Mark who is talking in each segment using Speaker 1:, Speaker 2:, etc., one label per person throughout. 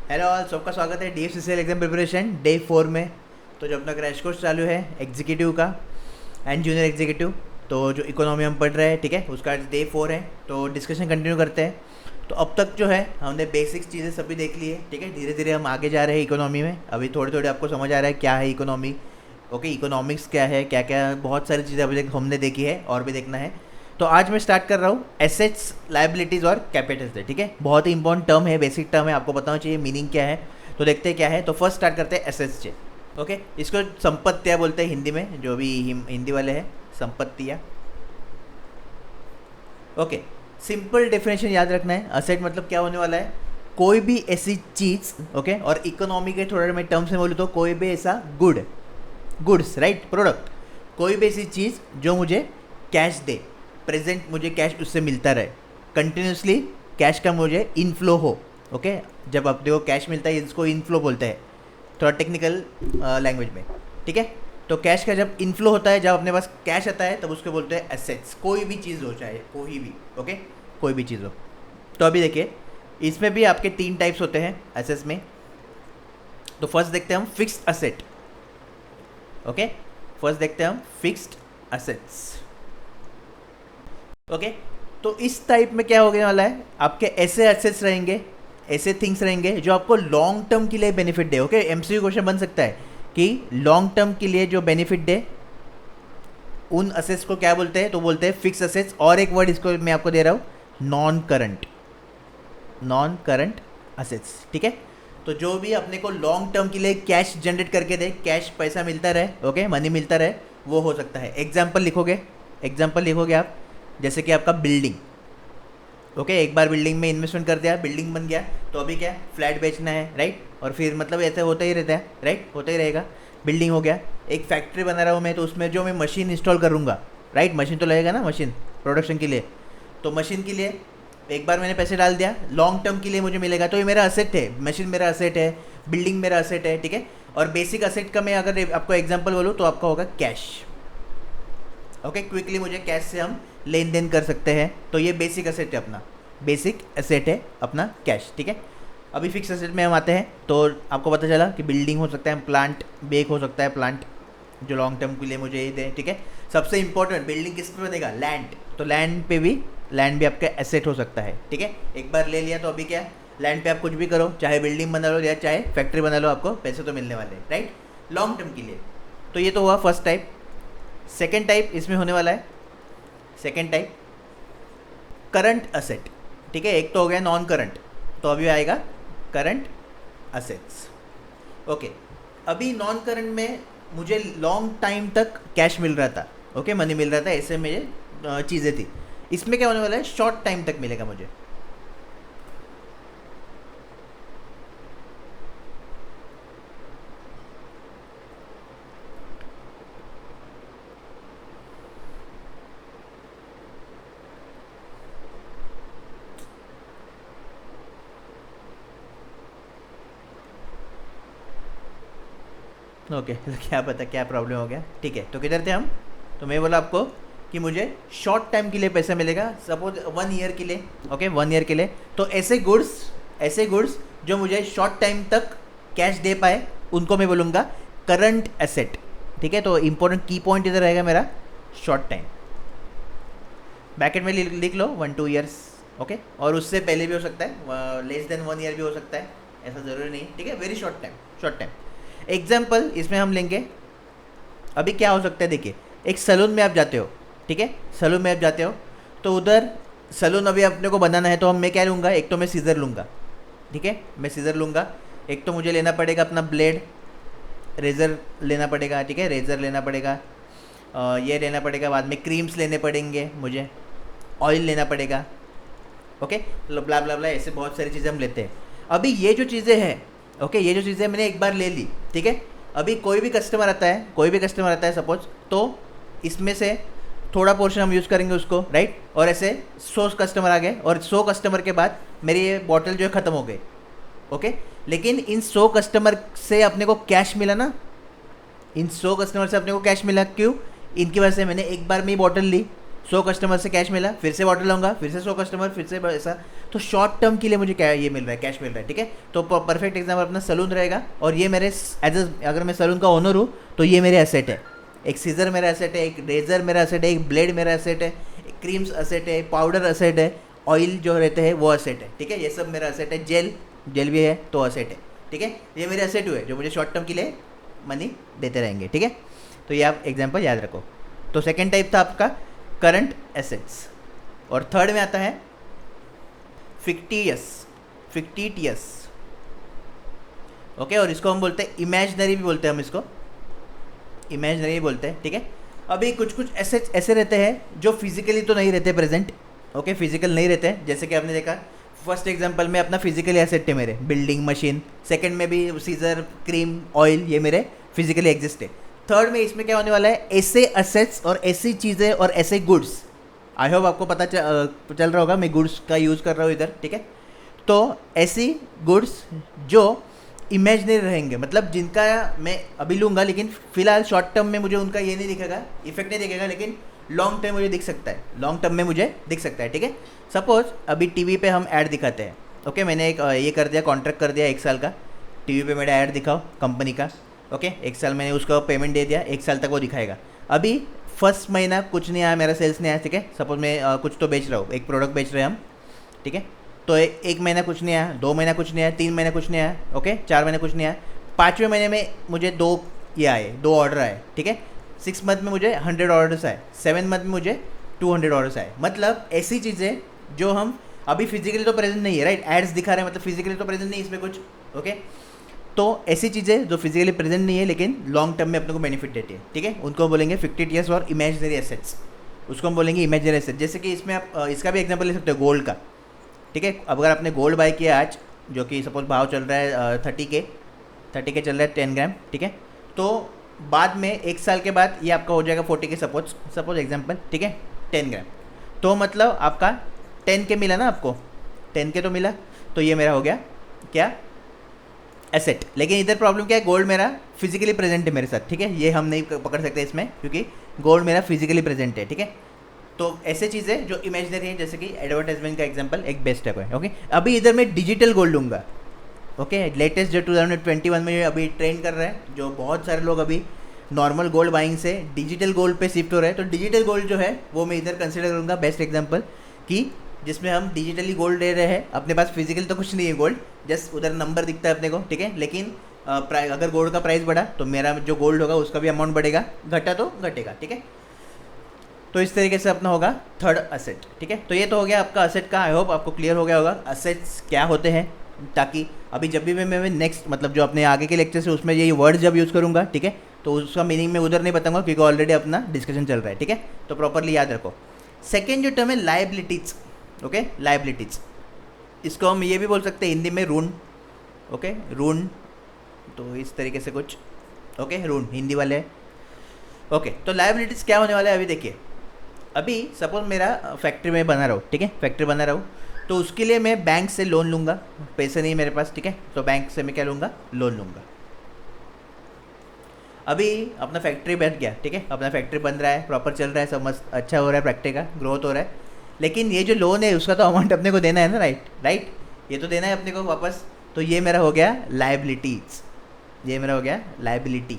Speaker 1: Hello all, सबका स्वागत है DFCCL एग्जाम प्रिपरेशन डे 4 में। तो जो अपना क्रैश कोर्स चालू है एग्जीक्यूटिव का एंड जूनियर एग्जीक्यूटिव, तो जो इकोनॉमी हम पढ़ रहे हैं, ठीक है, उसका आज डे 4 है। तो डिस्कशन कंटिन्यू करते हैं। तो अब तक जो है हमने बेसिक्स चीज़ें सभी देख ली है, ठीक है। धीरे धीरे हम आगे जा रहे हैं इकोनॉमी में। अभी थोड़ी थोड़ी आपको समझ आ रहा है क्या है इकोनॉमी, ओके, इकोनॉमिक्स क्या है, क्या क्या बहुत सारी चीज़ें अभी तक हमने देखी है और भी देखना है। तो आज मैं स्टार्ट कर रहा हूँ एसेट्स, लायबिलिटीज़ और कैपिटल से, ठीक है। बहुत ही इंपॉर्टेंट टर्म है, बेसिक टर्म है, आपको बताना चाहिए मीनिंग क्या है। तो देखते हैं क्या है। तो फर्स्ट स्टार्ट करते हैं एसेट्स से, ओके। इसको संपत्तियाँ बोलते हैं हिंदी में, जो भी हिंदी वाले हैं, संपत्तियाँ, ओके। सिंपल डेफिनेशन याद रखना है। असेट मतलब क्या होने वाला है, कोई भी ऐसी चीज़, ओके। और इकोनॉमी के थोड़ा मैं टर्म्स में बोलूँ तो कोई भी ऐसा गुड्स, राइट, प्रोडक्ट, कोई भी ऐसी चीज़ जो मुझे कैश दे, प्रेजेंट मुझे कैश उससे मिलता रहे, कंटिन्यूसली कैश का मुझे इनफ्लो हो, ओके। जब आप देखो कैश मिलता है इसको इनफ्लो बोलते हैं, थोड़ा टेक्निकल लैंग्वेज में, ठीक है। तो कैश का जब इनफ्लो होता है, जब अपने पास कैश आता है, तब उसको बोलते हैं एसेट्स। कोई भी चीज़ हो, चाहे कोई भी, ओके, कोई भी चीज़ हो। तो अभी देखिए, इसमें भी आपके 3 टाइप्स होते हैं एसेट्स में। तो फर्स्ट देखते हैं हम फिक्स्ड असेट, ओके। फर्स्ट देखते हैं हम फिक्स्ड असेट्स, ओके। तो इस टाइप में क्या होने वाला है, आपके ऐसे एसेट्स रहेंगे, ऐसे थिंग्स रहेंगे जो आपको लॉन्ग टर्म के लिए बेनिफिट दे, ओके। MCQ क्वेश्चन बन सकता है कि लॉन्ग टर्म के लिए जो बेनिफिट दे उन असेट्स को क्या बोलते हैं, तो बोलते हैं फिक्स असेट्स। और एक वर्ड इसको मैं आपको दे रहा हूँ, नॉन करंट असेट्स, ठीक है। तो जो भी अपने को लॉन्ग टर्म के लिए कैश जनरेट करके दे, कैश पैसा मिलता रहे, ओके, मनी मिलता रहे, वो हो सकता है। एग्जाम्पल लिखोगे आप, जैसे कि आपका बिल्डिंग, ओके। एक बार बिल्डिंग में इन्वेस्टमेंट कर दिया, बिल्डिंग बन गया, तो अभी क्या, फ्लैट बेचना है, राइट। और फिर मतलब ऐसे होता ही रहता है, राइट, होता ही रहेगा। बिल्डिंग हो गया, एक फैक्ट्री बना रहा हूँ मैं, तो उसमें जो मैं मशीन इंस्टॉल करूँगा, राइट, मशीन तो लगेगा ना, मशीन प्रोडक्शन के लिए। तो मशीन के लिए एक बार मैंने पैसे डाल दिया, लॉन्ग टर्म के लिए मुझे मिलेगा, तो ये मेरा असेट है, मशीन मेरा असेट है, बिल्डिंग मेरा असेट है, ठीक है। और बेसिक असेट का मैं अगर आपको एग्जाम्पल बोलूँ तो आपका होगा कैश, ओके। क्विकली मुझे कैश से हम लेन देन कर सकते हैं, तो ये बेसिक असेट है अपना, बेसिक एसेट है अपना कैश, ठीक है। अभी फिक्स एसेट में हम आते हैं। तो आपको पता चला कि बिल्डिंग हो सकता है, प्लांट भी एक हो सकता है, प्लांट जो लॉन्ग टर्म के लिए मुझे ये दे, ठीक है। सबसे इंपॉर्टेंट, बिल्डिंग किस पे बनेगा, लैंड, तो लैंड भी आपका एसेट हो सकता है, ठीक है। एक बार ले लिया तो अभी क्या, लैंड पे आप कुछ भी करो, चाहे बिल्डिंग बना लो या चाहे फैक्ट्री बना लो, आपको पैसे तो मिलने वाले हैं, राइट, लॉन्ग टर्म के लिए। तो ये तो हुआ फर्स्ट टाइप। सेकेंड टाइप इसमें होने वाला है, सेकेंड टाइप करंट असेट, ठीक है। एक तो हो गया नॉन करंट, तो अभी आएगा करंट असेट्स, ओके। अभी नॉन करंट में मुझे लॉन्ग टाइम तक कैश मिल रहा था, ओके, मनी मिल रहा था, ऐसे में चीज़ें थी। इसमें क्या होने वाला है, शॉर्ट टाइम तक मिलेगा मुझे, ओके। तो क्या पता क्या प्रॉब्लम हो गया, ठीक है। तो किधर थे हम, तो मैं बोला आपको कि मुझे शॉर्ट टाइम के लिए पैसा मिलेगा, सपोज 1 ईयर के लिए, ओके, 1 ईयर के लिए। तो ऐसे गुड्स जो मुझे शॉर्ट टाइम तक कैश दे पाए, उनको मैं बोलूँगा करंट एसेट, ठीक है। तो इंपॉर्टेंट की पॉइंट इधर रहेगा मेरा, शॉर्ट टाइम। बैकेट में लिख लो 1-2 ईयर्स, ओके। और उससे पहले भी हो सकता है, लेस देन 1 ईयर भी हो सकता है, ऐसा ज़रूरी नहीं, ठीक है। Very short time, short time. Example इसमें हम लेंगे, अभी क्या हो सकता है, देखिए, एक सैलून में आप जाते हो, ठीक है, सैलून में आप जाते हो, तो उधर सैलून अभी अपने को बनाना है, तो मैं क्या लूँगा, एक तो मैं सीज़र लूँगा, ठीक है, मैं सीज़र लूँगा। एक तो मुझे लेना पड़ेगा अपना ब्लेड, रेज़र लेना पड़ेगा, ठीक है, रेज़र लेना पड़ेगा, ये लेना पड़ेगा, बाद में क्रीम्स लेने पड़ेंगे मुझे, ऑयल लेना पड़ेगा, ओके, ब्ला ब्ला ब्ला, ऐसे बहुत सारी चीज़ें हम लेते हैं। अभी ये जो चीज़ें हैं, ओके, ये जो चीज़ें मैंने एक बार ले ली, ठीक है। अभी कोई भी कस्टमर आता है सपोज, तो इसमें से थोड़ा पोर्शन हम यूज़ करेंगे उसको, राइट। और ऐसे 100 कस्टमर आ गए, और 100 कस्टमर के बाद मेरी ये बॉटल जो है ख़त्म हो गई, ओके। लेकिन इन 100 कस्टमर से अपने को कैश मिला ना, इन 100 कस्टमर से अपने को कैश मिला, क्यों, इनकी वजह से मैंने एक बार में ही बॉटल ली, 100 कस्टमर से कैश मिला, फिर से वाटर लाऊंगा, फिर से 100 कस्टमर, फिर से ऐसा। तो शॉर्ट टर्म के लिए मुझे क्या ये मिल रहा है, कैश मिल रहा है, ठीक है। तो परफेक्ट एग्जाम्पल अपना सलून रहेगा, और ये मेरे अगर मैं सलून का ओनर हूँ तो ये मेरे एसेट है। एक सीजर मेरा एसेट है, एक रेजर मेरा एसेट है, एक ब्लेड मेरा एसेट है, एक क्रीम्स एसेट है, पाउडर एसेट है, ऑयल जो रहते हैं वो एसेट है, ठीक है। ये सब मेरा एसेट है। जेल भी है तो एसेट है, ठीक है। ये मेरे एसेट हुए जो मुझे शॉर्ट टर्म के लिए मनी देते रहेंगे, ठीक है। तो ये आप एग्जाम्पल याद रखो। तो सेकेंड टाइप था आपका करंट एसेट्स, और थर्ड में आता है फिक्टिटियस, ओके। और इसको हम बोलते हैं इमेजिनरी भी बोलते हैं, हम इसको इमेजिनरी बोलते हैं, ठीक है। अभी कुछ एसेट्स ऐसे रहते हैं जो फिजिकली तो नहीं रहते प्रेजेंट, ओके, फिजिकल नहीं रहते हैं। जैसे कि आपने देखा फर्स्ट एग्जांपल में अपना फिजिकली एसेट है मेरे, बिल्डिंग, मशीन। सेकंड में भी सीजर, क्रीम, ऑयल, ये मेरे फिजिकली एग्जिस्ट है। थर्ड में इसमें क्या होने वाला है, ऐसे एसेट्स और ऐसी चीज़ें और ऐसे गुड्स। आई होप आपको पता चल रहा होगा, मैं गुड्स का यूज़ कर रहा हूँ इधर, ठीक है। तो ऐसी गुड्स जो इमेजिनरी रहेंगे, मतलब जिनका मैं अभी लूँगा लेकिन फिलहाल शॉर्ट टर्म में मुझे उनका ये नहीं दिखेगा, इफेक्ट नहीं दिखेगा, लेकिन लॉन्ग टर्म मुझे दिख सकता है, लॉन्ग टर्म में मुझे दिख सकता है, ठीक है। सपोज अभी टीवी पे हम ऐड दिखाते हैं, ओके। मैंने एक ये कर दिया, कॉन्ट्रैक्ट कर दिया 1 साल का, टीवी पे मेरा ऐड दिखाओ कंपनी का, ओके। 1 साल मैंने उसको पेमेंट दे दिया, 1 साल तक वो दिखाएगा। अभी फर्स्ट महीना कुछ नहीं आया, मेरा सेल्स नहीं आया, ठीक है। सपोज मैं कुछ तो बेच रहा हूँ, एक प्रोडक्ट बेच रहे हैं हम, ठीक है। तो 1 महीना कुछ नहीं आया, 2 महीना कुछ नहीं आया, 3 महीना कुछ नहीं आया, ओके, 4 महीने कुछ नहीं आया, 5वें महीने में मुझे 2 ऑर्डर आए, ठीक है। 6 मंथ में मुझे 100 ऑर्डर्स आए, 7 मंथ में मुझे 200 ऑर्डर्स आए। मतलब ऐसी चीज़ें जो हम अभी फिजिकली तो प्रेजेंट नहीं है, राइट, एड्स दिखा रहे हैं, मतलब फिजिकली तो प्रेजेंट नहीं है इसमें कुछ, ओके। तो ऐसी चीज़ें जो फिजिकली प्रेजेंट नहीं है लेकिन लॉन्ग टर्म में अपने को बेनिफिट देती है, ठीक है, उनको बोलेंगे फिक्टिटियस और इमेजिनरी एसेट्स, उसको हम बोलेंगे इमेजिनरी एसेट। जैसे कि इसमें आप इसका भी एग्जांपल ले सकते हो, गोल्ड का, ठीक है। अब अगर आपने गोल्ड बाय किया आज, जो कि सपोज भाव चल रहा है 30 के चल रहा है 10 ग्राम, ठीक है। तो बाद में 1 साल के बाद ये आपका हो जाएगा 40 के, सपोज एग्जांपल, ठीक है, 10 ग्राम। तो मतलब आपका 10 के मिला ना, आपको 10 के तो मिला, तो ये मेरा हो गया क्या, एसेट। लेकिन इधर प्रॉब्लम क्या है, गोल्ड मेरा फिजिकली प्रेजेंट है मेरे साथ, ठीक है। ये हम नहीं पकड़ सकते इसमें, क्योंकि गोल्ड मेरा फिजिकली प्रेजेंट है, ठीक है। तो ऐसे चीज़ें जो इमेजिनरी है, जैसे कि एडवर्टाइजमेंट का एग्जांपल एक बेस्ट है, ओके। अभी इधर मैं डिजिटल गोल्ड लूँगा, ओके। लेटेस्ट जो 2021 में अभी ट्रेंड कर रहा है, जो बहुत सारे लोग अभी नॉर्मल गोल्ड बाइंग से डिजिटल गोल्ड पे शिफ्ट हो रहे हैं। तो डिजिटल गोल्ड जो है वो मैं इधर कंसिडर करूँगा बेस्ट एग्जांपल, कि जिसमें हम डिजिटली गोल्ड ले रहे हैं, अपने पास फिजिकल तो कुछ नहीं है गोल्ड, जस्ट उधर नंबर दिखता है अपने को, ठीक है। लेकिन अगर गोल्ड का प्राइस बढ़ा तो मेरा जो गोल्ड होगा उसका भी अमाउंट बढ़ेगा, घटा तो घटेगा, ठीक है। तो इस तरीके से अपना होगा थर्ड असेट, ठीक है। तो ये तो हो गया आपका असेट का, आई होप आपको क्लियर हो गया होगा असेट्स क्या होते हैं, ताकि अभी जब भी मैं नेक्स्ट मतलब जो अपने आगे के लेक्चर से उसमें ये वर्ड जब यूज़ करूँगा, ठीक है, तो उसका मीनिंग मैं उधर नहीं बताऊँगा, क्योंकि ऑलरेडी अपना डिस्कशन चल रहा है, ठीक है। तो प्रॉपरली याद रखो। सेकेंड जो टर्म है लायबिलिटीज़, ओके, लायबिलिटीज़, इसको हम ये भी बोल सकते हैं हिंदी में ऋण, ओके, ऋण। तो इस तरीके से कुछ, ओके, ऋण हिंदी वाले, ओके। तो लायबिलिटीज़ क्या होने वाला है, अभी देखिए। अभी सपोज मेरा फैक्ट्री में बना रहा हूँ, ठीक है, फैक्ट्री बना रहा हूँ, तो उसके लिए मैं बैंक से लोन लूँगा, पैसे नहीं मेरे पास, ठीक है। तो बैंक से मैं क्या लूँगा, लोन लूँगा। अभी अपना फैक्ट्री बैठ गया, ठीक है, अपना फैक्ट्री बन रहा है, प्रॉपर चल रहा है, सब मस्त अच्छा हो रहा है, फैक्ट्री का ग्रोथ हो रहा है। लेकिन ये जो लोन है उसका तो अमाउंट अपने को देना है ना, राइट, ये तो देना है अपने को वापस। तो ये मेरा हो गया लायबिलिटीज़, ये मेरा हो गया लायबिलिटी,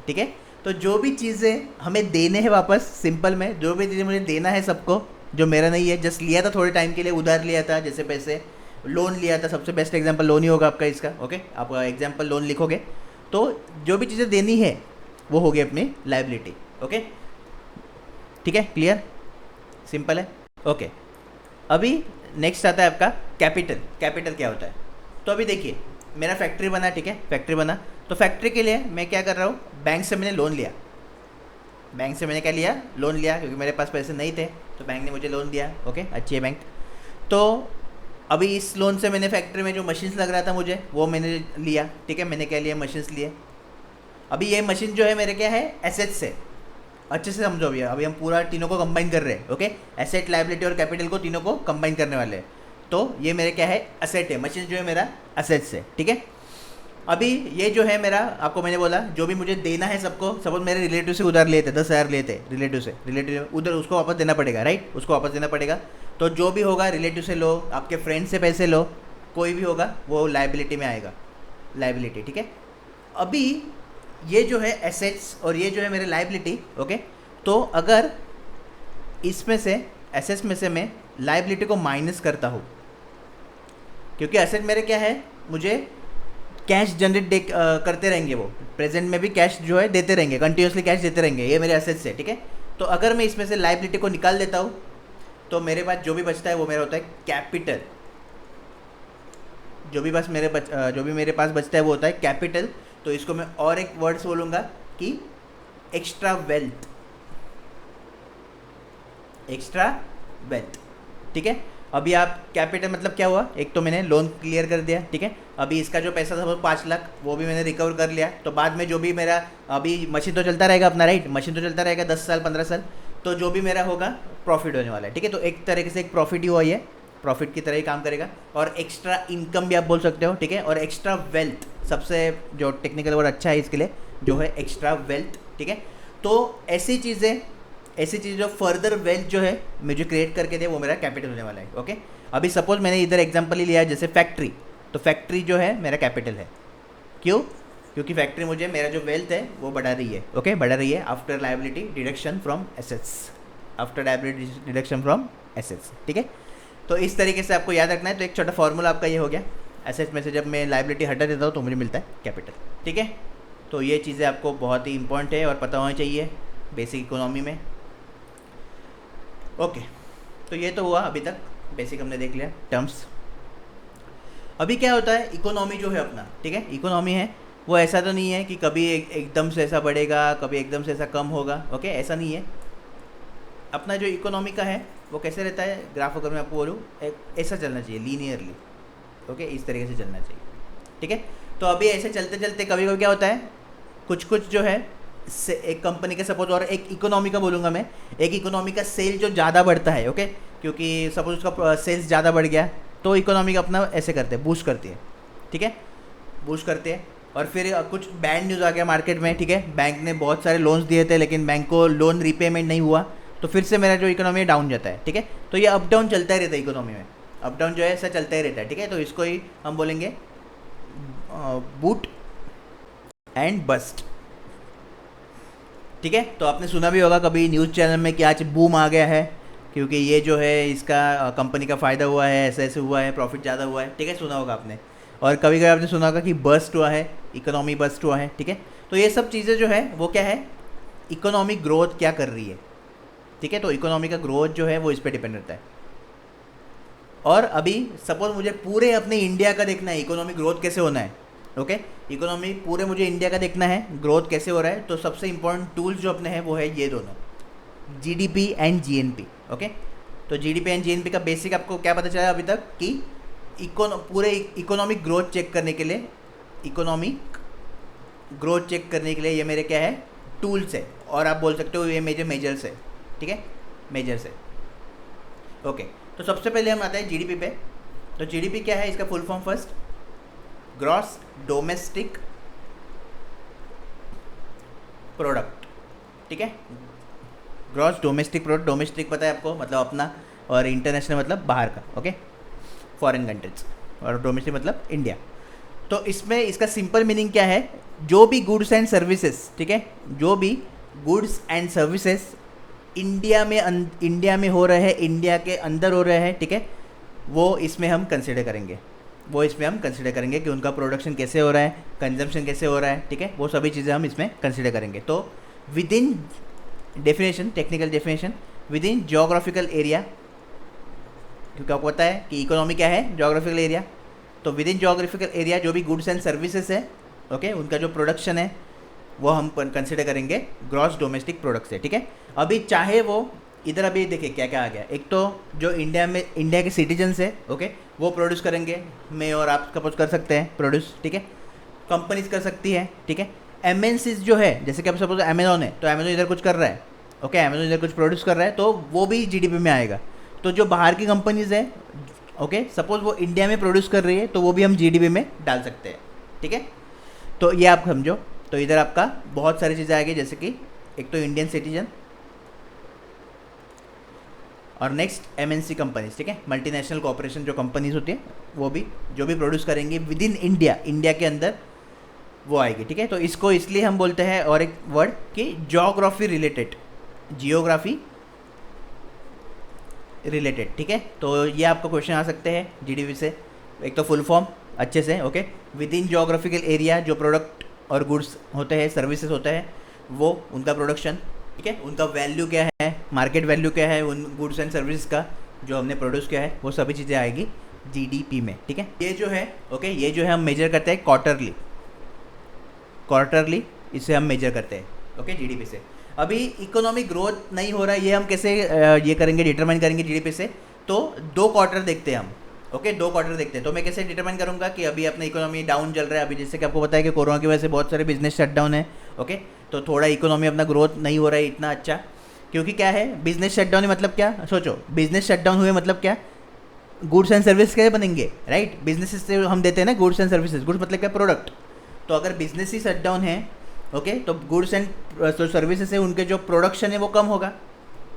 Speaker 1: ठीक है। तो जो भी चीज़ें हमें देने हैं वापस, सिंपल में जो भी चीज़ें मुझे देना है सबको, जो मेरा नहीं है, जस्ट लिया था थोड़े टाइम के लिए, उधार लिया था, जैसे पैसे, लोन लिया था, सबसे बेस्ट एग्जांपल लोन ही होगा आपका इसका, ओके। आप एग्जांपल लोन लिखोगे तो जो भी चीज़ें देनी है वो होगी अपनी लायबिलिटी, ओके, ठीक है, क्लियर, सिंपल है, ओके। अभी नेक्स्ट आता है आपका कैपिटल। कैपिटल क्या होता है, तो अभी देखिए मेरा फैक्ट्री बना, ठीक है, फैक्ट्री बना, तो फैक्ट्री के लिए मैं क्या कर रहा हूँ, बैंक से मैंने लोन लिया, बैंक से मैंने क्या लिया, लोन लिया, क्योंकि मेरे पास पैसे नहीं थे, तो बैंक ने मुझे लोन दिया, ओके, अच्छी है बैंक। तो अभी इस लोन से मैंने फैक्ट्री में जो मशीन्स लग रहा था मुझे, वो मैंने लिया, ठीक है, मैंने क्या लिया, मशीन्स लिए। अभी ये मशीन जो है मेरे क्या है, एसेट्स है, अच्छे से समझो। अभी हम पूरा तीनों को कंबाइन कर रहे हैं, ओके, एसेट, लायबिलिटी और कैपिटल को तीनों को कंबाइन करने वाले हैं। तो ये मेरे क्या है, एसेट है, मशीन जो है मेरा एसेट्स है, ठीक है। अभी ये जो है मेरा, आपको मैंने बोला जो भी मुझे देना है सबको, सपोज मेरे रिलेटिव से उधार लिए थे 10,000 लिए थे रिलेटिव से, रिलेटिव उधर उसको वापस देना पड़ेगा, राइट, उसको वापस देना पड़ेगा। तो जो भी होगा रिलेटिव से लो, आपके फ्रेंड से पैसे लो, कोई भी होगा वो लाइबिलिटी में आएगा, लाइबिलिटी, ठीक है। अभी ये जो है एसेट्स और ये जो है मेरे लाइबिलिटी, ओके। तो अगर इसमें से एसेट्स में से मैं लाइबिलिटी को माइनस करता हूँ, क्योंकि एसेट मेरे क्या है, मुझे कैश जनरेट करते रहेंगे, वो प्रेजेंट में भी कैश जो है देते रहेंगे, कंटिन्यूसली कैश देते रहेंगे, ये मेरे एसेट्स है, ठीक है। तो अगर मैं इसमें से लाइबिलिटी को निकाल देता हूँ तो मेरे पास जो भी बचता है वो मेरा होता है कैपिटल। जो भी मेरे पास बचता है वो होता है कैपिटल। तो इसको मैं और एक वर्ड्स बोलूँगा कि एक्स्ट्रा वेल्थ, एक्स्ट्रा वेल्थ, ठीक है। अभी आप कैपिटल मतलब क्या हुआ, एक तो मैंने लोन क्लियर कर दिया, ठीक है। अभी इसका जो पैसा था वो 5 लाख, वो भी मैंने रिकवर कर लिया। तो बाद में जो भी मेरा, अभी मशीन तो चलता रहेगा अपना, राइट, मशीन तो चलता रहेगा 10 साल 15 साल, तो जो भी मेरा होगा प्रॉफिट होने वाला है, ठीक है। तो एक तरीके से एक प्रॉफिट ही हुआ, ये प्रॉफिट की तरह ही काम करेगा। और एक्स्ट्रा इनकम भी आप बोल सकते हो, ठीक है। और एक्स्ट्रा वेल्थ, सबसे जो टेक्निकल वर्ड अच्छा है इसके लिए, जो है एक्स्ट्रा वेल्थ, ठीक है। तो ऐसी चीज़ें जो फर्दर वेल्थ जो है मुझे क्रिएट करके दे, वो मेरा कैपिटल होने वाला है, ओके। अभी सपोज मैंने इधर एग्जांपल ही लिया है, जैसे फैक्ट्री, तो फैक्ट्री जो है मेरा कैपिटल है। क्यों? क्योंकि फैक्ट्री मुझे मेरा जो वेल्थ है वो बढ़ा रही है, ओके, बढ़ा रही है after liability deduction from assets, after liability deduction from assets, ठीक है। तो इस तरीके से आपको याद रखना है। तो एक छोटा फॉर्मूला आपका ये हो गया, एसेट्स में से जब मैं लायबिलिटी हटा देता हूँ तो मुझे मिलता है कैपिटल, ठीक है। तो ये चीज़ें आपको बहुत ही इंपॉर्टेंट है और पता होना चाहिए बेसिक इकोनॉमी में, ओके। तो ये तो हुआ अभी तक, बेसिक हमने देख लिया टर्म्स। अभी क्या होता है, इकोनॉमी जो है अपना, ठीक है, इकोनॉमी है वो ऐसा तो नहीं है कि कभी एकदम से ऐसा बढ़ेगा, कभी एकदम से ऐसा कम होगा, ओके, ऐसा नहीं है। अपना जो इकोनॉमी का है वो कैसे रहता है, ग्राफ अगर मैं आपको बोलूँ, ऐसा चलना चाहिए लीनियरली, ओके, इस तरीके से चलना चाहिए, ठीक है। तो अभी ऐसे चलते चलते कभी कभी क्या होता है, कुछ जो है एक कंपनी का सपोज, और एक इकोनॉमी का बोलूँगा मैं, एक इकोनॉमी का सेल जो ज़्यादा बढ़ता है, ओके, क्योंकि सपोज उसका सेल्स ज़्यादा बढ़ गया तो इकोनॉमी का अपना ऐसे करते हैं, बूस्ट करती है, ठीक है, बूस्ट करते हैं। और फिर कुछ बैड न्यूज़ आ गया मार्केट में, ठीक है, बैंक ने बहुत सारे लोन्स दिए थे लेकिन बैंक को लोन रीपेमेंट नहीं हुआ, तो फिर से मेरा जो इकोनॉमी है डाउन जाता है, ठीक है। तो ये अप डाउन चलता ही रहता है इकोनॉमी में, अप डाउन जो है ऐसा चलता ही रहता है, ठीक है। तो इसको ही हम बोलेंगे बूट एंड बस्ट, ठीक है। तो आपने सुना भी होगा कभी न्यूज़ चैनल में कि आज बूम आ गया है क्योंकि ये जो है इसका कंपनी का फ़ायदा हुआ है, ऐसे ऐसे हुआ है, प्रॉफिट ज़्यादा हुआ है, ठीक है, सुना होगा आपने। और कभी कभी आपने सुना होगा कि बस्ट हुआ है, इकोनॉमी बस्ट हुआ है, ठीक है। तो ये सब चीज़ें जो है वो क्या है, इकोनॉमिक ग्रोथ क्या कर रही है, ठीक है। तो इकोनॉमी का ग्रोथ जो है वो इस पर डिपेंड रहता है। और अभी सपोज मुझे पूरे अपने इंडिया का देखना है इकोनॉमिक ग्रोथ कैसे होना है, ओके, इकोनॉमी पूरे मुझे इंडिया का देखना है ग्रोथ कैसे हो रहा है। तो सबसे इंपॉर्टेंट टूल्स जो अपने हैं वो है ये दोनों, जीडीपी एंड जीएनपी, ओके। तो जीडीपी एंड जीएनपी का बेसिक आपको क्या पता चला अभी तक कि पूरे इकोनॉमिक ग्रोथ चेक करने के लिए, इकोनॉमिक ग्रोथ चेक करने के लिए ये मेरे क्या है, टूल्स है, और आप बोल सकते हो ये मेजर मेजर्स है, ठीक है, मेजर्स है, ओके। तो सबसे पहले हम आते हैं जीडीपी पे। तो जीडीपी क्या है, इसका full form first, gross domestic product, ठीक है, ग्रॉस डोमेस्टिक प्रोडक्ट, डोमेस्टिक पता है आपको मतलब अपना, और इंटरनेशनल मतलब बाहर का, ओके, फॉरेन कंट्रीज, और डोमेस्टिक मतलब इंडिया। तो इसमें इसका सिंपल मीनिंग क्या है, जो भी गुड्स एंड सर्विसेज, ठीक है, जो भी गुड्स एंड सर्विसेज इंडिया में हो रहे हैं, इंडिया के अंदर हो रहे हैं, ठीक है, वो इसमें हम कंसिडर करेंगे, कि उनका प्रोडक्शन कैसे हो रहा है, कंजम्पशन कैसे हो रहा है, ठीक है, वो सभी चीज़ें हम इसमें कंसिडर करेंगे। तो with in definition, technical definition, with in geographical area, क्योंकि आपको पता है कि इकोनॉमी क्या है, जोग्राफिकल एरिया। तो विद इन जोग्राफिकल एरिया जो भी गुड्स एंड सर्विसेज है, ओके, उनका जो प्रोडक्शन है वो हम कंसिडर करेंगे ग्रॉस डोमेस्टिक प्रोडक्ट से, ठीक है। अभी चाहे वो इधर, अभी देखिए क्या क्या आ गया, एक तो जो इंडिया के सिटीजन्स है, ओके, वो प्रोड्यूस करेंगे, मैं और आप सपोज कर सकते हैं प्रोड्यूस, ठीक है, कंपनीज कर सकती है, ठीक है। एमएनसीज जो है, जैसे कि आप सपोज अमेजोन है, तो अमेजोन इधर कुछ कर रहा है, ओके, अमेजोन इधर कुछ प्रोड्यूस कर रहा है, तो वो भी जीडीपी में आएगा। तो जो बाहर की कंपनीज है, ओके, सपोज वो इंडिया में प्रोड्यूस कर रही है, तो वो भी हम जीडीपी में डाल सकते हैं, ठीक है। तो ये आप समझो। तो इधर आपका बहुत सारी चीज़ें आएगी, जैसे कि एक तो इंडियन सिटीजन और नेक्स्ट एमएनसी कंपनीज, ठीक है, मल्टीनेशनल कॉर्पोरेशन जो कंपनीज होती है वो भी जो भी प्रोड्यूस करेंगी विद इन इंडिया, इंडिया के अंदर वो आएगी, ठीक है। तो इसको इसलिए हम बोलते हैं और एक वर्ड कि ज्योग्राफी रिलेटेड, जियोग्राफी रिलेटेड, ठीक है। तो ये आपको क्वेश्चन आ सकते हैं जीडीपी से। एक तो फुल फॉर्म अच्छे से, okay, with in geographical area जो प्रोडक्ट और गुड्स होते हैं, सर्विसेज होते हैं, वो उनका प्रोडक्शन, ठीक है, उनका वैल्यू क्या है, मार्केट वैल्यू क्या है उन गुड्स एंड सर्विसेज का जो हमने प्रोड्यूस किया है, वो सभी चीज़ें आएगी जीडीपी में, ठीक है। ये जो है, ओके, ये जो है हम मेजर करते हैं क्वार्टरली, इसे हम मेजर करते हैं, ओके, जीडीपी से। अभी इकोनॉमिक ग्रोथ नहीं हो रहा है, ये हम कैसे ये करेंगे, डिटरमाइन करेंगे जीडीपी से। तो 2 क्वार्टर देखते हैं हम, ओके, 2 क्वार्टर देखते हैं। तो मैं कैसे डिटरमाइन करूंगा कि अभी अपना इकोनॉमी डाउन चल रहा है, अभी जैसे कि आपको पता है कि कोरोना की वजह से बहुत सारे बिजनेस शटडाउन है, ओके, तो थोड़ा इकोनॉमी अपना ग्रोथ नहीं हो रहा है इतना अच्छा, क्योंकि क्या है, बिजनेस शटडाउन मतलब क्या, सोचो, बिजनेस शटडाउन हुए मतलब क्या, गुड्स एंड सर्विस कैसे बनेंगे, राइट, बिजनेस से हम देते हैं ना गुड्स एंड सर्विसेज, गुड्स मतलब क्या, प्रोडक्ट। तो अगर बिजनेस ही शटडाउन है, ओके, तो गुड्स एंड सर्विसेज से उनके जो प्रोडक्शन है वो कम होगा,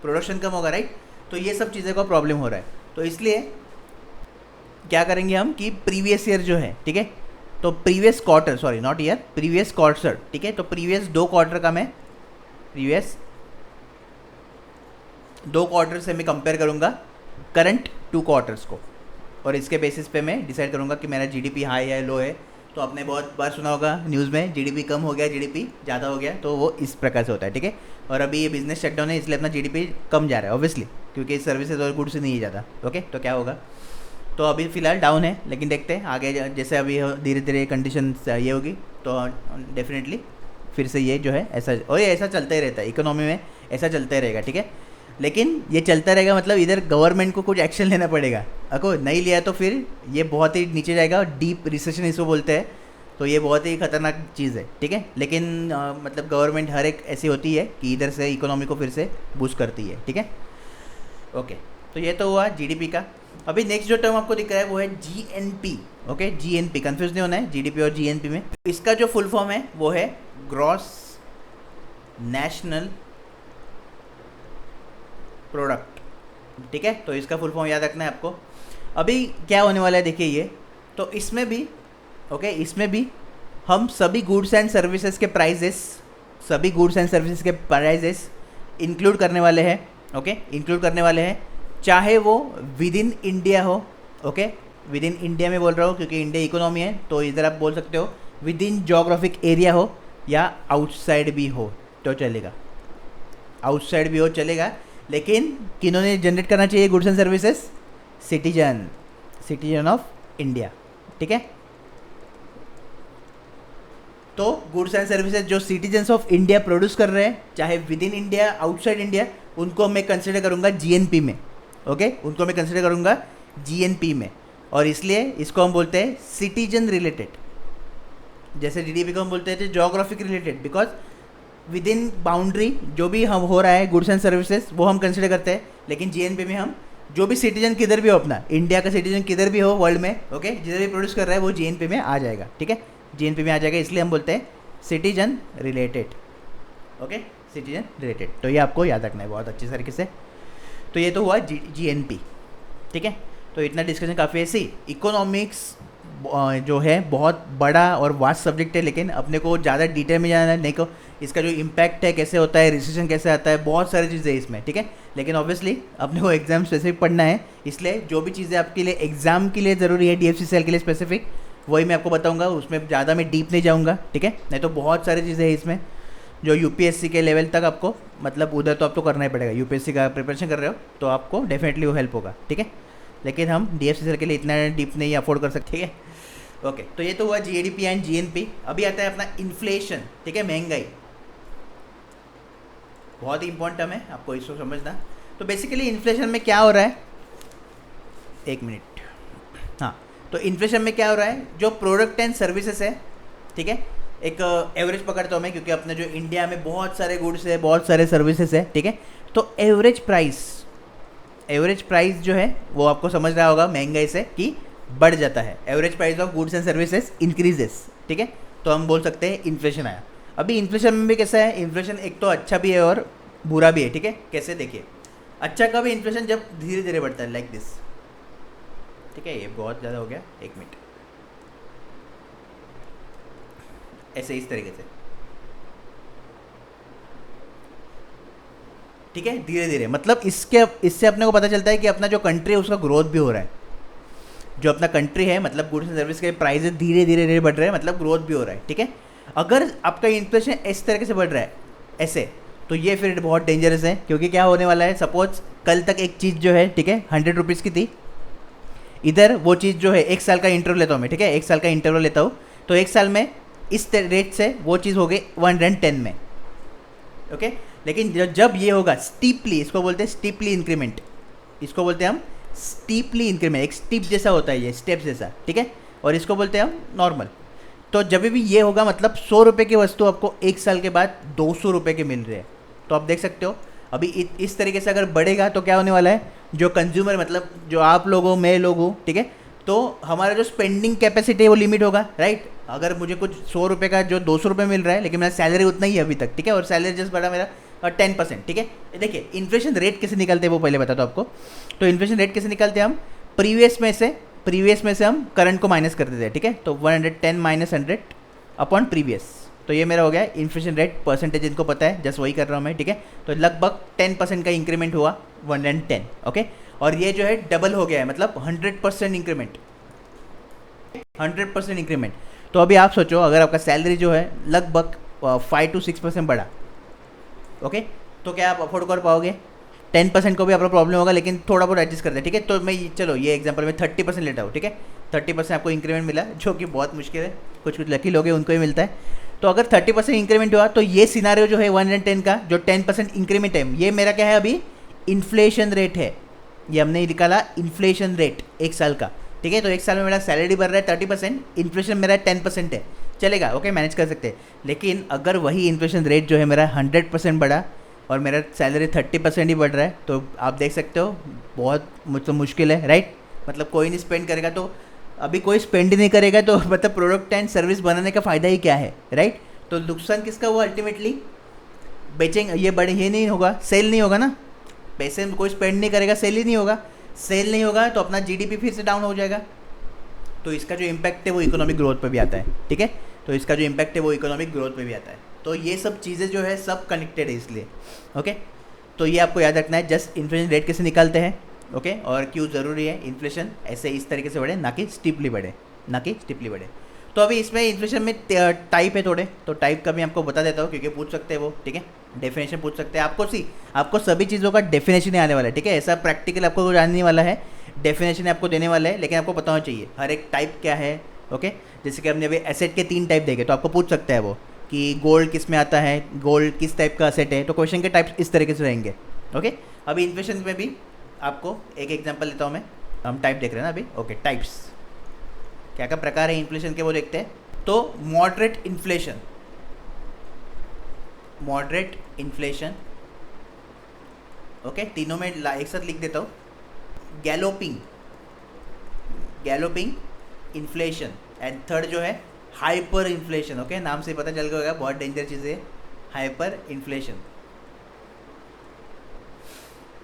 Speaker 1: प्रोडक्शन कम होगा, राइट। तो ये सब चीज़ें का प्रॉब्लम हो रहा है। तो इसलिए क्या करेंगे हम कि प्रीवियस ईयर जो है, ठीक है, तो previous quarter, sorry not year, previous quarter, ठीक है, तो प्रीवियस 2 क्वार्टर का मैं, प्रीवियस 2 क्वार्टर से मैं कंपेयर करूँगा करंट 2 क्वार्टर्स को, और इसके बेसिस पे मैं डिसाइड करूँगा कि मेरा जीडीपी हाई है, लो है। तो आपने बहुत बार सुना होगा न्यूज़ में, जीडीपी कम हो गया, जीडीपी ज़्यादा हो गया, तो वो इस प्रकार से होता है, ठीक है। और अभी ये बिजनेस शटडाउन है, इसलिए अपना जीडीपी कम जा रहा है ऑब्वियसली, क्योंकि सर्विसेज और गुड्स नहीं जाता, ओके। तो क्या होगा, तो अभी फ़िलहाल डाउन है, लेकिन देखते हैं आगे जैसे अभी धीरे धीरे कंडीशन ये होगी तो डेफिनेटली फिर से ये जो है ऐसा, और ये ऐसा चलता ही रहता है इकोनॉमी में, ऐसा चलता ही रहेगा, ठीक है। लेकिन ये चलता रहेगा मतलब इधर गवर्नमेंट को कुछ एक्शन लेना पड़ेगा, अगर नहीं लिया तो फिर ये बहुत ही नीचे जाएगा, डीप रिसेशन इसको बोलते हैं। तो ये बहुत ही खतरनाक चीज़ है, ठीक है। लेकिन मतलब गवर्नमेंट हर एक ऐसी होती है कि इधर से इकोनॉमी को फिर से बूस्ट करती है, ठीक है, ओके। तो ये तो हुआ जीडीपी का। अभी नेक्स्ट जो टर्म आपको दिख रहा है वो है जीएनपी, ओके, जीएनपी, कंफ्यूज नहीं होना है जीडीपी और जीएनपी में। इसका जो फुल फॉर्म है वो है ग्रॉस नेशनल प्रोडक्ट, ठीक है। तो इसका फुल फॉर्म याद रखना है आपको। अभी क्या होने वाला है देखिए, ये तो इसमें भी, ओके, इसमें भी हम सभी गुड्स एंड सर्विसेज के प्राइजेस, सभी गुड्स एंड सर्विसेज के प्राइजेस इंक्लूड करने वाले हैं, ओके, इंक्लूड करने वाले हैं, चाहे वो विद इन इंडिया हो, ओके, विद इन इंडिया में बोल रहा हूँ क्योंकि इंडिया इकोनॉमी है, तो इधर आप बोल सकते हो विद इन जोग्राफिक एरिया हो या आउटसाइड भी हो तो चलेगा, आउटसाइड भी हो चलेगा। लेकिन किन्होंने जनरेट करना चाहिए goods and services, citizen of India, ठीक है। तो गुड्स एंड सर्विसेज जो सिटीजन्स ऑफ इंडिया प्रोड्यूस कर रहे हैं, चाहे with in India outside India, उनको मैं कंसिडर करूँगा जीएनपी में, ओके, उनको मैं कंसिडर करूँगा जीएनपी में। और इसलिए इसको हम बोलते हैं सिटीजन रिलेटेड, जैसे जीडीपी को हम बोलते हैं geographic related, because with in boundary जो भी हम हो रहा है गुड्स एंड सर्विसेज वो हम कंसिडर करते हैं। लेकिन जीएनपी में हम जो भी सिटीजन किधर भी हो, अपना इंडिया का सिटीजन किधर भी हो वर्ल्ड में, ओके, जिधर भी प्रोड्यूस कर रहा है वो जीएनपी में आ जाएगा, ठीक है, जीएनपी में आ जाएगा। इसलिए हम बोलते हैं citizen related, okay, citizen related. तो ये आपको याद रखना है बहुत अच्छे तरीके से। तो ये तो हुआ जीएनपी, ठीक है। तो इतना डिस्कशन काफ़ी है। सी इकोनॉमिक्स जो है बहुत बड़ा और वास्ट सब्जेक्ट है, लेकिन अपने को ज़्यादा डिटेल में जाना है, नहीं को इसका जो इम्पैक्ट है कैसे होता है, रिसेशन कैसे आता है, बहुत सारी चीज़ें इसमें, ठीक है। लेकिन ऑब्वियसली अपने को एग्जाम स्पेसिफिक पढ़ना है, इसलिए जो भी चीज़ें आपके लिए एग्जाम के लिए ज़रूरी है, डीएफसीसीएल के लिए स्पेसिफिक, वही मैं आपको बताऊंगा, उसमें ज़्यादा मैं डीप नहीं जाऊंगा, ठीक है। नहीं तो बहुत सारी चीज़ें हैं इसमें जो यूपीएससी के लेवल तक आपको, मतलब उधर तो आपको करना ही पड़ेगा, यूपीएससी का प्रिपरेशन कर रहे हो तो आपको डेफिनेटली वो हेल्प होगा, ठीक है। लेकिन हम डीएफसीसीएल के लिए इतना डीप नहीं अफोर्ड कर सकते, ठीक है, ओके। तो ये तो हुआ जीडीपी एंड जीएनपी। अभी आता है अपना इन्फ्लेशन, ठीक है, महंगाई, बहुत ही इंपॉर्टेंट टर्म है, आपको इसको समझना। तो बेसिकली इन्फ्लेशन में क्या हो रहा है, एक मिनट, हाँ, तो इन्फ्लेशन में क्या हो रहा है, जो प्रोडक्ट एंड सर्विसेज है, ठीक है, एक एवरेज पकड़ता हूँ मैं, क्योंकि अपने जो इंडिया में बहुत सारे गुड्स है, बहुत सारे सर्विसेज है, ठीक है। तो एवरेज प्राइस जो है वो आपको समझ रहा होगा महंगाई से कि बढ़ जाता है, average price of goods and services increases, ठीक है। तो हम बोल सकते हैं इन्फ्लेशन आया। अभी इन्फ्लेशन में भी कैसा है, इन्फ्लेशन एक तो अच्छा भी है और बुरा भी है, ठीक है। कैसे देखिए, अच्छा कब है इन्फ्लेशन, जब धीरे धीरे बढ़ता है, लाइक दिस, ठीक है। ये बहुत ज़्यादा हो गया, 1 मिनट, ऐसे इस तरीके से, ठीक है, धीरे धीरे। मतलब इससे अपने को पता चलता है कि अपना जो कंट्री है उसका ग्रोथ भी हो रहा है। जो अपना कंट्री है, मतलब गुड्स एंड सर्विस के प्राइसेस धीरे धीरे धीरे बढ़ रहे हैं, मतलब ग्रोथ भी हो रहा है, ठीक है। अगर आपका इन्फ्लेशन इस तरीके से बढ़ रहा है ऐसे, तो ये फिर बहुत डेंजरस है, क्योंकि क्या होने वाला है, सपोज कल तक एक चीज़ जो है, ठीक है, 100 रुपीज़ की थी, इधर वो चीज़ जो है 1 साल का इंटरवल लेता हूँ मैं, ठीक है, 1 साल का इंटरवल लेता हूँ, तो 1 साल में इस रेट से वो चीज़ हो गई 110 में, ओके। लेकिन जब ये होगा स्टीपली, इसको बोलते हैं स्टीपली इंक्रीमेंट, इसको बोलते हैं हम स्टीपली इंक्रीमेंट, एक स्टीप जैसा होता है ये, स्टेप जैसा, ठीक है, और इसको बोलते हैं हम नॉर्मल। तो जब भी ये होगा, मतलब 100 रुपये की वस्तु आपको 1 साल के बाद 200 रुपये के मिल रहे हैं। तो आप देख सकते हो अभी इस तरीके से अगर बढ़ेगा तो क्या होने वाला है, जो कंज्यूमर, मतलब जो आप लोग हो, मैं लोग हूँ, ठीक है, तो हमारा जो स्पेंडिंग कैपेसिटी है वो लिमिट होगा, राइट। अगर मुझे कुछ 100 रुपये का जो 200 रुपये मिल रहा है, लेकिन मेरा सैलरी उतना ही है अभी तक, ठीक है, और सैलरी जस्ट बढ़ा मेरा 10%, ठीक है। देखिए इन्फ्लेशन रेट कैसे निकलते हैं वो पहले बता दो आपको। तो इन्फ्लेशन रेट कैसे निकलते हैं, हम प्रीवियस में से हम करंट को माइनस कर देते हैं, ठीक है। तो 110 माइनस 100 अपॉन प्रीवियस, तो ये मेरा हो गया इन्फ्लेशन रेट, परसेंटेज इनको पता है, जस्ट वही कर रहा हूँ मैं, ठीक है। तो लगभग 10% का इंक्रीमेंट हुआ, 110, ओके। और ये जो है डबल हो गया है, मतलब 100% इंक्रीमेंट, 100% इंक्रीमेंट। तो अभी आप सोचो, अगर आपका सैलरी जो है लगभग 5 to 6% बढ़ा, ओके, तो क्या आप अफोर्ड कर पाओगे? 10% को भी आपका प्रॉब्लम होगा, लेकिन थोड़ा बहुत एडजस्ट कर दे, ठीक है। तो मैं चलो ये एग्जांपल में 30% लेता हूँ, ठीक है। 30% आपको इंक्रीमेंट मिला, जो कि बहुत मुश्किल है, कुछ लकी लोग हैं उनको ही मिलता है। तो अगर 30% इंक्रीमेंट हुआ, तो ये सिनारियो जो है 110 का, जो 10% इंक्रीमेंट है, ये मेरा क्या है अभी, इन्फ्लेशन रेट है। ये हमने निकाला इन्फ्लेशन रेट 1 साल का, ठीक है। तो 1 साल में मेरा सैलरी बढ़ रहा है 30%, इन्फ्लेशन मेरा 10% है, चलेगा, ओके, मैनेज कर सकते हैं। लेकिन अगर वही इन्फ्लेशन रेट जो है मेरा 100% बढ़ा और मेरा सैलरी 30% ही बढ़ रहा है, तो आप देख सकते हो बहुत मतलब मुश्किल है, राइट। मतलब कोई नहीं स्पेंड करेगा, तो अभी कोई स्पेंड ही नहीं करेगा, तो मतलब प्रोडक्ट एंड सर्विस बनाने का फ़ायदा ही क्या है, राइट। तो नुकसान किसका हुआ अल्टीमेटली, बेचेंगे ये बड़े, ये नहीं होगा, सेल नहीं होगा ना, पैसे में कोई स्पेंड नहीं करेगा, सेल ही नहीं होगा, सेल नहीं होगा तो अपना जीडीपी फिर से डाउन हो जाएगा। तो इसका जो इम्पैक्ट है वो इकोनॉमिक ग्रोथ पे भी आता है, ठीक है। तो इसका जो इम्पैक्ट है वो इकोनॉमिक ग्रोथ पे भी आता है। तो ये सब चीज़ें जो है सब कनेक्टेड है इसलिए, ओके। तो ये आपको याद रखना है, जस्ट इन्फ्लेशन रेट कैसे निकालते हैं, ओके, और क्यों ज़रूरी है इन्फ्लेशन ऐसे इस तरीके से बढ़े, ना कि स्टीपली बढ़े, ना कि स्टीपली बढ़े। तो अभी इसमें इन्फ्लेशन में टाइप है थोड़े, तो टाइप का भी आपको बता देता हूँ, क्योंकि पूछ सकते हैं वो, ठीक है। डेफिनेशन पूछ सकते हैं आपको सभी चीज़ों का डेफिनेशन ही आने वाला है, ठीक है। ऐसा प्रैक्टिकल आपको जानने वाला है, डेफिनेशन आपको देने वाला है, लेकिन आपको पता होना चाहिए हर एक टाइप क्या है, ओके। जैसे कि हमने अभी एसेट के 3 टाइप देखे, तो आपको पूछ सकता है वो कि गोल्ड किस में आता है, गोल्ड किस टाइप का एसेट है, तो क्वेश्चन के टाइप इस तरीके से रहेंगे, ओके। अभी इन्फ्लेशन में भी आपको एक एग्जांपल लेता हूँ मैं, हम टाइप देख रहे हैं ना अभी, ओके। टाइप्स क्या क्या प्रकार है इन्फ्लेशन के वो देखते हैं। तो मॉडरेट इन्फ्लेशन, ओके, तीनों में एक साथ लिख देता हूँ। गैलोपिंग इन्फ्लेशन, एंड थर्ड जो है हाइपर इन्फ्लेशन, ओके। नाम से पता चल गया होगा, बहुत डेंजर चीज़ है हाइपर इन्फ्लेशन,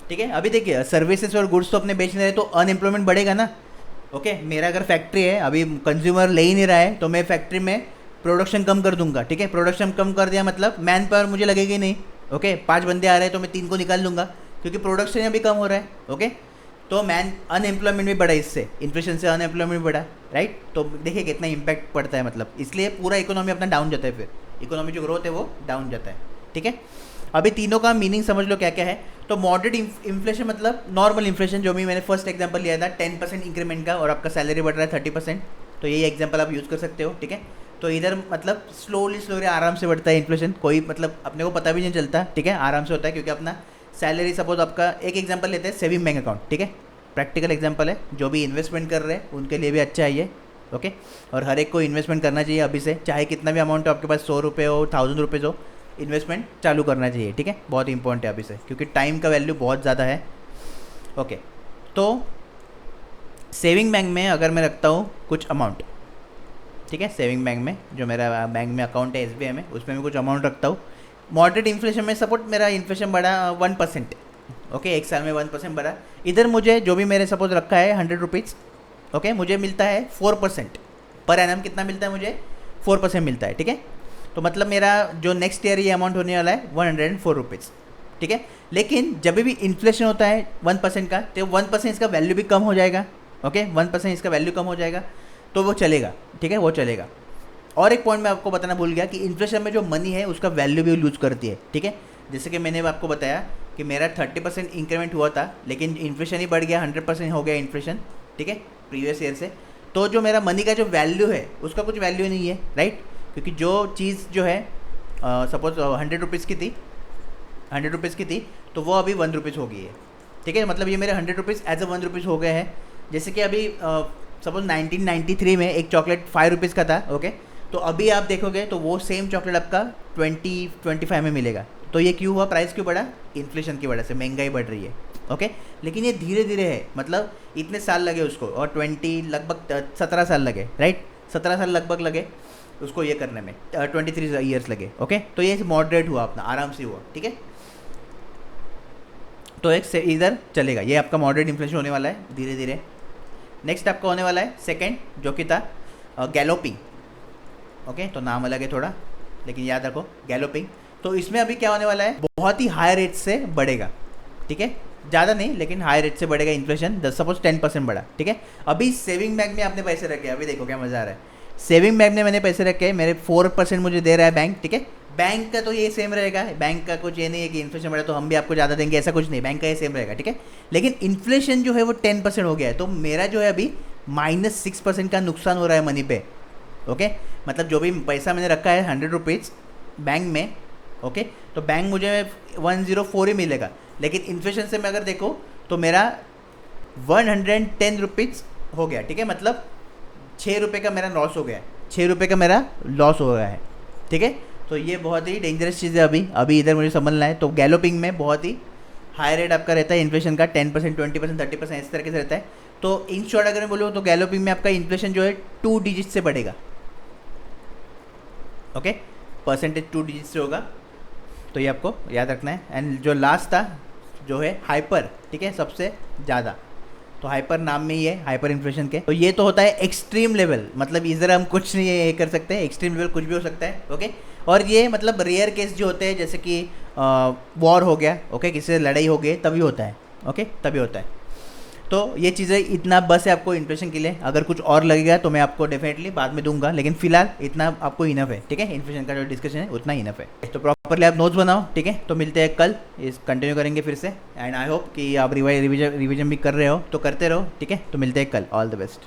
Speaker 1: ठीक है। अभी देखिए सर्विसेज और गुड्स तो अपने बेचने रहे, तो अनएम्प्लॉयमेंट बढ़ेगा ना, ओके। मेरा अगर फैक्ट्री है, अभी कंज्यूमर ले ही नहीं रहा है, तो मैं फैक्ट्री में प्रोडक्शन कम कर दूंगा, ठीक है। प्रोडक्शन कम कर दिया मतलब मैन पावर मुझे लगेगी नहीं, ओके। 5 बंदे आ रहे हैं तो मैं 3 को निकाल लूँगा, क्योंकि प्रोडक्शन अभी कम हो रहा है, ओके। तो अनएम्प्लॉयमेंट भी बढ़ा, इससे इन्फ्लेशन से अनएम्प्लॉयमेंट भी बढ़ा, राइट। तो देखिए कितना इम्पैक्ट पड़ता है, मतलब इसलिए पूरा इकोनॉमी अपना डाउन जाता है, फिर इकोनॉमी जो ग्रोथ है वो डाउन जाता है, ठीक है। अभी तीनों का मीनिंग समझ लो क्या क्या है। तो मॉडरेट इन्फ्लेशन मतलब नॉर्मल इन्फ्लेशन, जो भी मैंने फर्स्ट एग्जांपल लिया था 10% इंक्रीमेंट का, और आपका सैलरी बढ़ रहा है 30%, तो यही एग्जांपल आप यूज़ कर सकते हो, ठीक है। तो इधर मतलब स्लोली आराम से बढ़ता है इन्फ्लेशन, कोई मतलब अपने को पता भी नहीं चलता, ठीक है, आराम से होता है, क्योंकि अपना सैलरी, सपोज आपका एक एग्जांपल लेते हैं सेविंग बैंक अकाउंट, ठीक है, प्रैक्टिकल एग्जांपल है, जो भी इन्वेस्टमेंट कर रहे हैं उनके लिए भी अच्छा है ये, ओके। और हर एक को इन्वेस्टमेंट करना चाहिए अभी से, चाहे कितना भी अमाउंट हो आपके पास, 100 रुपये हो, 1000 रुपीज़ हो, इन्वेस्टमेंट चालू करना चाहिए, ठीक है। बहुत इंपॉर्टेंट है अभी से, क्योंकि टाइम का वैल्यू बहुत ज़्यादा है, ओके। तो सेविंग बैंक में अगर मैं रखता हूँ कुछ अमाउंट, ठीक है, सेविंग बैंक में, जो मेरा बैंक में अकाउंट है SBI में, उसमें मैं कुछ अमाउंट रखता हूँ। मॉडरेट इन्फ्लेशन में सपोज मेरा इन्फ्लेशन बढ़ा 1%, ओके, एक साल में 1% बढ़ा। इधर मुझे जो भी मेरे सपोज रखा है 100 रुपीज़, ओके, मुझे मिलता है 4% पर एनम। कितना मिलता है मुझे? 4% मिलता है, ठीक है। तो मतलब मेरा जो नेक्स्ट ईयर ये अमाउंट होने वाला है 104 रुपीज़, ठीक है। लेकिन जब भी इन्फ्लेशन होता है 1% का, तो 1% इसका वैल्यू भी कम हो जाएगा, ओके, 1% इसका वैल्यू कम हो जाएगा, तो वो चलेगा, ठीक है, वो चलेगा। और एक पॉइंट मैं आपको बताना भूल गया कि इन्फ्लेशन में जो मनी है उसका वैल्यू भी लूज करती है, ठीक है। जैसे कि मैंने आपको बताया कि मेरा 30% इंक्रीमेंट हुआ था, लेकिन इन्फ्लेशन ही बढ़ गया, 100% हो गया इन्फ्लेशन, ठीक है, प्रीवियस ईयर से। तो जो मेरा मनी का जो वैल्यू है उसका कुछ वैल्यू नहीं है, राइट, क्योंकि जो चीज़ जो है सपोज 100 रुपीज़ की थी, 100 रुपीज़ की थी, तो वो अभी 1 रुपीज़ हो गई है, ठीक है। मतलब ये मेरे 100 रुपीज़ एज अ 1 रुपीज़ हो गए हैं। जैसे कि अभी सपोज 1993 में एक चॉकलेट 5 रुपीज़ का था, ओके, तो अभी आप देखोगे तो वो सेम चॉकलेट आपका 20-25 में मिलेगा। तो ये क्यों हुआ? प्राइस क्यों बढ़ा? इन्फ्लेशन की वजह से, महंगाई बढ़ रही है, ओके। लेकिन ये धीरे धीरे है, मतलब इतने साल लगे उसको, और 20 लगभग 17 साल लगे, राइट, 17 साल लगभग लगे उसको ये करने में, 23 ईयर्स लगे, ओके। तो ये मॉडरेट हुआ अपना, आराम से हुआ, ठीक है। तो एक से इधर चलेगा, ये आपका मॉडरेट इन्फ्लेशन होने वाला है धीरे धीरे। नेक्स्ट आपका होने वाला है सेकंड, जो कि था गैलोपिंग, ओके। तो नाम अलग है थोड़ा, लेकिन याद रखो गैलोपिंग। तो इसमें अभी क्या होने वाला है, बहुत ही हाई रेट से बढ़ेगा, ठीक है, ज़्यादा नहीं लेकिन हाई रेट से बढ़ेगा इन्फ्लेशन। सपोज 10% बढ़ा, ठीक है। अभी सेविंग बैंक में आपने पैसे रखे, अभी देखो क्या मज़ा आ रहा है। सेविंग बैंक में मैंने पैसे रखे, मेरे 4% मुझे दे रहा है बैंक, ठीक है। बैंक का तो ये सेम रहेगा, बैंक का कुछ ये नहीं है कि इन्फ्लेशन बढ़ा तो हम भी आपको ज़्यादा देंगे, ऐसा कुछ नहीं, बैंक का ये सेम रहेगा, ठीक है। लेकिन इन्फ्लेशन जो है वो 10% हो गया है, तो मेरा जो है अभी -6% का नुकसान हो रहा है मनी पे, ओके। मतलब जो भी पैसा मैंने रखा है 100 रुपीज़ बैंक में, ओके, तो बैंक मुझे 104 ही मिलेगा, लेकिन इन्फ्लेशन से मैं अगर देखो तो मेरा 110 रुपीज़ हो गया, ठीक है। मतलब 6 रुपये का मेरा लॉस हो गया है, 6 रुपये का मेरा लॉस हो गया है, ठीक है। तो ये बहुत ही डेंजरस चीज़ है अभी इधर मुझे समझना है। तो गैलोपिंग में बहुत ही हाई रेट आपका रहता है इन्फ्लेशन का, 10%, 20%, 30% इस तरह से रहता है। तो इन शॉर्ट अगर मैं बोलूँ तो गैलोपिंग में आपका इन्फ्लेशन जो है 2 डिजिट से बढ़ेगा, ओके, परसेंटेज 2 डिजिट से होगा, तो ये आपको याद रखना है। एंड जो लास्ट था जो है हाइपर, ठीक है, सबसे ज़्यादा, तो हाइपर नाम में ही है, हाइपर इन्फ्लेशन के। तो ये तो होता है एक्सट्रीम लेवल, मतलब इधर हम कुछ नहीं ये कर सकते, एक्सट्रीम लेवल कुछ भी हो सकता है, ओके। और ये मतलब रेयर केस जो होते हैं, जैसे कि वॉर हो गया, ओके, किसी से लड़ाई हो गई, तभी होता है, ओके, तभी होता है। तो ये चीज़ें इतना बस है आपको इन्फ्लेशन के लिए। अगर कुछ और लगेगा तो मैं आपको डेफिनेटली बाद में दूंगा, लेकिन फिलहाल इतना आपको इनफ है, ठीक है। इन्फ्लेशन का जो डिस्कशन है उतना इनफ है, तो प्रॉपरली आप नोट्स बनाओ, ठीक है। तो मिलते हैं कल, इस कंटिन्यू करेंगे फिर से। एंड आई होप कि आप रिविजन भी कर रहे हो तो करते रहो, ठीक है। तो मिलते हैं कल, ऑल द बेस्ट।